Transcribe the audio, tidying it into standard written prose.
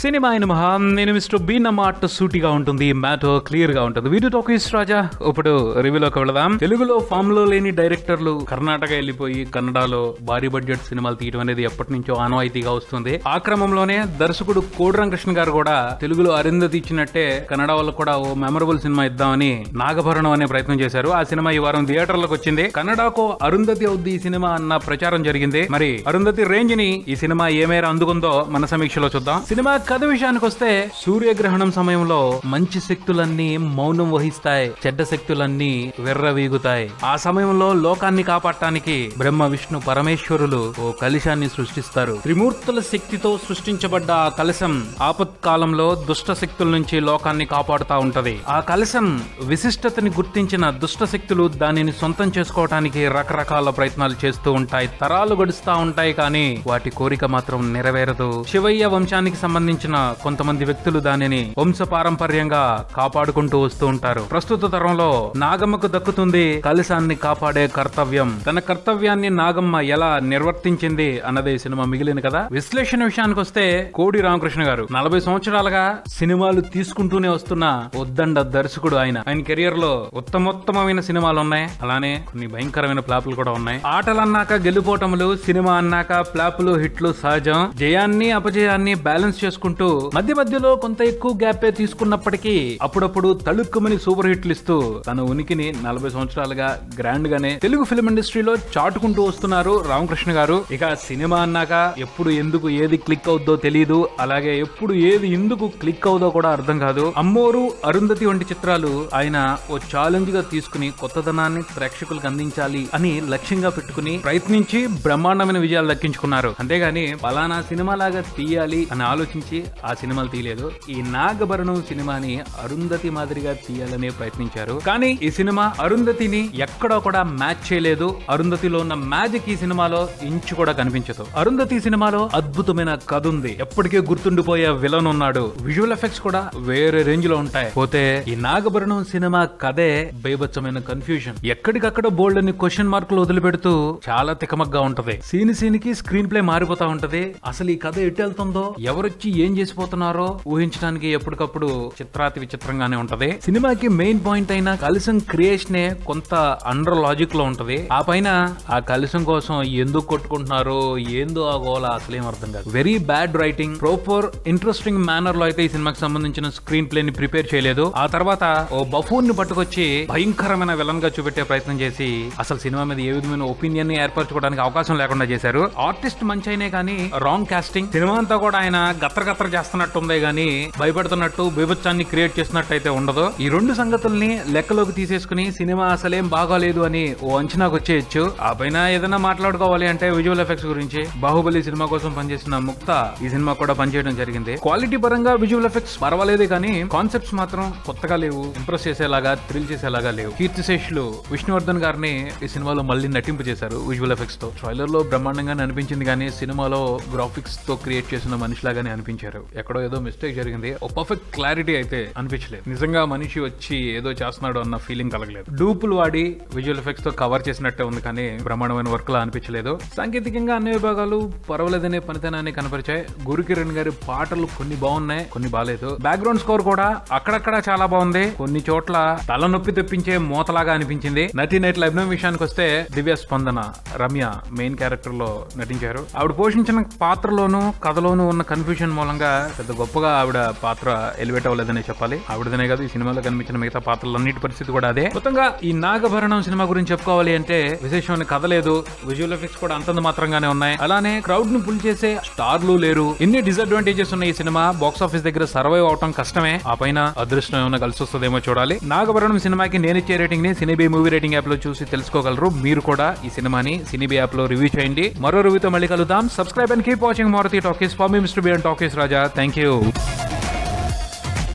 Cinema అయిన మహా నేను మిస్టర్ బీ నా మాట సూటిగా ఉంటుంది, మ్యాటర్ క్లియర్ గా ఉంటుంది. వీడియో టాకీస్ రాజా ఇప్పుడు రివ్యూలోకి వెళదాం. తెలుగులో ఫామ్ లో లేని డైరెక్టర్లు కర్ణాటక వెళ్ళిపోయి కన్నడలో భారీ బడ్జెట్ సినిమాలు తీయడం అనేది ఎప్పటి నుంచో ఆనవాయితీగా వస్తుంది. ఆ క్రమంలోనే దర్శకుడు కోడిరంకృష్ణ గారు కూడా తెలుగులో అరుంధతి ఇచ్చినట్టే కన్నడ వాళ్ళకు కూడా ఓ మెమరబుల్ సినిమా ఇద్దామని నాగభరణం అనే ప్రయత్నం చేశారు. ఆ సినిమా ఈ వారం థియేటర్లకు వచ్చింది. కన్నడకు అరుంధతి అవుద్ది ఈ సినిమా అన్న ప్రచారం జరిగింది. మరి అరుంధతి రేంజ్ ని ఈ సినిమా ఏ మేర అందుకుందో మన సమీక్షలో చూద్దాం. సినిమా కథ విషయానికి వస్తే, సూర్యగ్రహణం సమయంలో మంచి శక్తులన్నీ మౌనం వహిస్తాయి, చెడ్డ శక్తులన్నీ వెర్రవీగుతాయి. ఆ సమయంలో లోకాన్ని కాపాడటానికి బ్రహ్మ విష్ణు పరమేశ్వరులు ఓ కలశాన్ని సృష్టిస్తారు. త్రిమూర్తుల శక్తితో సృష్టించబడ్డ ఆ కలశం ఆపత్కాలంలో దుష్ట శక్తుల నుంచి లోకాన్ని కాపాడుతా ఉంటది. ఆ కలశం విశిష్టతని గుర్తించిన దుష్ట శక్తులు దానిని సొంతం చేసుకోవటానికి రకరకాల ప్రయత్నాలు చేస్తూ ఉంటాయి. తరాలు గడుస్తా ఉంటాయి, కానీ వాటి కోరిక మాత్రం నెరవేరదు. శివయ్య వంశానికి సంబంధించిన కొంతమంది వ్యక్తులు దానిని వంశపారంపర్యంగా కాపాడుకుంటూ వస్తూ ఉంటారు. ప్రస్తుత తరంలో నాగమ్మకు దక్కుతుంది కలశాన్ని కాపాడే కర్తవ్యం. తన కర్తవ్యాన్ని నాగమ్మ ఎలా నిర్వర్తించింది అన్నదే సినిమా మిగిలిన కదా. విశ్లేషణ విషయానికి వస్తే, కోడి రామకృష్ణ గారు 40 సంవత్సరాలుగా సినిమాలు తీసుకుంటూనే వస్తున్న ఉద్దండ దర్శకుడు. ఆయన కెరియర్ లో ఉత్తమోత్తమైన సినిమాలు ఉన్నాయి, అలానే కొన్ని భయంకరమైన ఫ్లాపులు కూడా ఉన్నాయి. ఆటలన్నాక గెలుపోటములు, సినిమా అన్నాక ఫ్లాపులు హిట్లు సహజం. జయాన్ని అపజయాన్ని బ్యాలెన్స్ చేసుకుంటూ మధ్య మధ్యలో కొంత ఎక్కువ గ్యాపే తీసుకున్నప్పటికీ అప్పుడప్పుడు తళుక్కుమని సూపర్ హిట్లు ఇస్తూ తన ఉనికిని 40 సంవత్సరాలుగా గ్రాండ్ గానే తెలుగు ఫిల్మ్ ఇండస్ట్రీలో చాటుకుంటూ వస్తున్నారు రామకృష్ణ గారు. ఇక సినిమా అన్నాక ఎప్పుడు ఎందుకు ఏది క్లిక్ అవుద్దో తెలియదు, అలాగే ఎప్పుడు ఏది ఎందుకు క్లిక్ అవుదో కూడా అర్థం కాదు. అమ్మోరు, అరుంధతి వంటి చిత్రాలు ఆయన ఓ ఛాలెంజ్ గా తీసుకుని కొత్తదనాన్ని ప్రేక్షకులకు అందించాలి అని లక్ష్యంగా పెట్టుకుని ప్రయత్నించి బ్రహ్మాండమైన విజయాలు దక్కించుకున్నారు. అంతేగాని పలానా సినిమా లాగా తీయాలి అని ఆలోచించి ఆ సినిమాలు తీయలేదు. ఈ నాగభరణం సినిమాని అరుంధతి మాదిరిగా తీయాలనే ప్రయత్నించారు, కానీ ఈ సినిమా అరుంధతిని ఎక్కడో కూడా మ్యాచ్ చేయలేదు. అరుంధతిలో ఉన్న మ్యాజిక్ ఈ సినిమాలో ఇంచు కూడా కనిపించదు. అరుంధతి సినిమాలో అద్భుతమైన కథ ఉంది, ఎప్పటికే గుర్తుండిపోయే విలన్ ఉన్నాడు, విజువల్ ఎఫెక్ట్స్ కూడా వేరే రేంజ్ లో ఉంటాయి. పోతే ఈ నాగభరణం సినిమా కథే బేబచ్చమైన కన్ఫ్యూజన్. ఎక్కడికక్కడ బోల్డ్ అని క్వశ్చన్ మార్కులు వదిలిపెడుతూ చాలా తికమగ్గా ఉంటది. సీన్ కి స్క్రీన్ ప్లే మారిపోతా ఉంటది. అసలు ఈ కథ ఎటు వెళ్తుందో, ఎవరొచ్చి ఏం చేసిపోతున్నారో ఊహించడానికి ఎప్పటికప్పుడు చిత్రాతి విచిత్రంగానే ఉంటది. సినిమాకి మెయిన్ పాయింట్ అయిన కలశం క్రియేషనే కొంత అండర్ లాజిక్ లో ఉంటది. ఆ పైన ఆ కలశం కోసం ఎందుకు కొట్టుకుంటున్నారో ఏందో ఆ గోల అసలేం అర్థం కాదు. Very bad writing. Proper interesting manner లో అయితే ఈ సినిమాకి సంబంధించిన స్క్రీన్ ప్లే ని ప్రిపేర్ చేయలేదు. ఆ తర్వాత ఓ బఫూన్ ని పట్టుకొచ్చి భయంకరమైన విలన్ గా చూపెట్టే ప్రయత్నం చేసి అసలు సినిమా మీద ఏ విధమైన ఒపీనియన్ ని ఏర్పరచుకోవడానికి అవకాశం లేకుండా చేశారు. ఆర్టిస్ట్ మంచి అయినే కానీ రాంగ్ కాస్టింగ్. సినిమా అంతా కూడా ఆయన గత్ర చేస్తున్నట్టు ఉందే గానీ భయపడుతున్నట్టు బీభత్సాన్ని క్రియేట్ చేస్తున్నట్టు అయితే ఉండదు. ఈ రెండు సంగతుల్ని లెక్కలోకి తీసేసుకుని సినిమా అసలేం బాగోలేదు అని ఓ అంచనాకు వచ్చేయచ్చు. ఆ పైన ఏదైనా మాట్లాడుకోవాలి అంటే విజువల్ ఎఫెక్ట్స్ గురించి బాహుబలి సినిమా కోసం పనిచేసిన ముక్త ఈ సినిమా కూడా పనిచేయడం జరిగింది. క్వాలిటీ పరంగా విజువల్ ఎఫెక్ట్స్ పర్వాలేదే కానీ కాన్సెప్ట్స్ మాత్రం కొత్తగా లేవు, ఇంప్రెస్ చేసేలాగా, థ్రిల్ చేసేలాగా లేవు. కీర్తిశేషులు విష్ణువర్ధన్ గారిని ఈ సినిమాలో మళ్ళీ నటింపు చేశారు విజువల్ ఎఫెక్ట్స్ తో. ట్రైలర్ లో బ్రహ్మాండంగానే అనిపించింది, కానీ సినిమాలో గ్రాఫిక్స్ తో క్రియేట్ చేసిన మనిషిలాగానే అనిపించారు. ఎక్కడో ఏదో మిస్టేక్ జరిగింది. ఓ పర్ఫెక్ట్ క్లారిటీ అయితే అనిపించలేదు. నిజంగా మనిషి వచ్చి ఏదో చేస్తున్నాడు అన్న ఫీలింగ్ కలగలేదు. డూపులు వాడి విజువల్ ఎఫెక్ట్స్ తో కవర్ చేసినట్టే ఉంది, కానీ బ్రహ్మాండమైన వర్క్ లా అనిపించలేదు. సాంకేతికంగా అన్ని విభాగాలు పర్వాలేదనే పనితనాన్ని కనపరిచాయి. గురుకిరణ్ గారి పాటలు కొన్ని బాగున్నాయి, కొన్ని బాలేదు. బ్యాక్గ్రౌండ్ స్కోర్ కూడా అక్కడక్కడ చాలా బాగుంది, కొన్ని చోట్ల తలనొప్పి తెప్పించే మూతలాగా అనిపించింది. నటీనటుల అభినయం విషయానికి వస్తే, దివ్య స్పందన రమ్య మెయిన్ క్యారెక్టర్ లో నటించారు. ఆవిడ పోషించిన పాత్రలోనూ కథలోనూ ఉన్న కన్ఫ్యూజన్ మూలంగా పెద్ద గొప్పగా ఆవిడ పాత్ర ఎలివేట్ అవ్వలేదనే చెప్పాలి. ఆవిడదనే కాదు, ఈ సినిమాలో కనిపించిన మిగతా పాత్రలన్నిటి పరిస్థితి కూడా అదే. మొత్తంగా ఈ నాగభరణం సినిమా గురించి చెప్పుకోవాలి అంటే విశేషమైన కథ లేదు, విజువల్ ఎఫెక్ట్స్ కూడా అంతంత మాత్రంగానే ఉన్నాయి, అలానే క్రౌడ్ ను పుల్ చేసే స్టార్లు లేరు. ఇన్ని డిసడ్వాంటేజెస్ ఉన్న ఈ సినిమా బాక్స్ ఆఫీస్ దగ్గర సర్వైవ్ అవటం కష్టమే. ఆ పైన అదృష్టం ఏమైనా కలిసి వస్తుందేమో చూడాలి. నాగభరణం సినిమాకి నేనిచ్చే రేటింగ్ ని సినీబీ మూవీ రేటింగ్ యాప్ లో చూసి తెలుసుకోగలరు. మీరు కూడా ఈ సినిమాని సినీబీ యాప్ లో రివ్యూ చేయండి. మరో రివ్యూతో మళ్ళీ కలుద్దాం. Subscribe and keep watching Maruti talkies. For me mister B and talkies Raja. Thank you.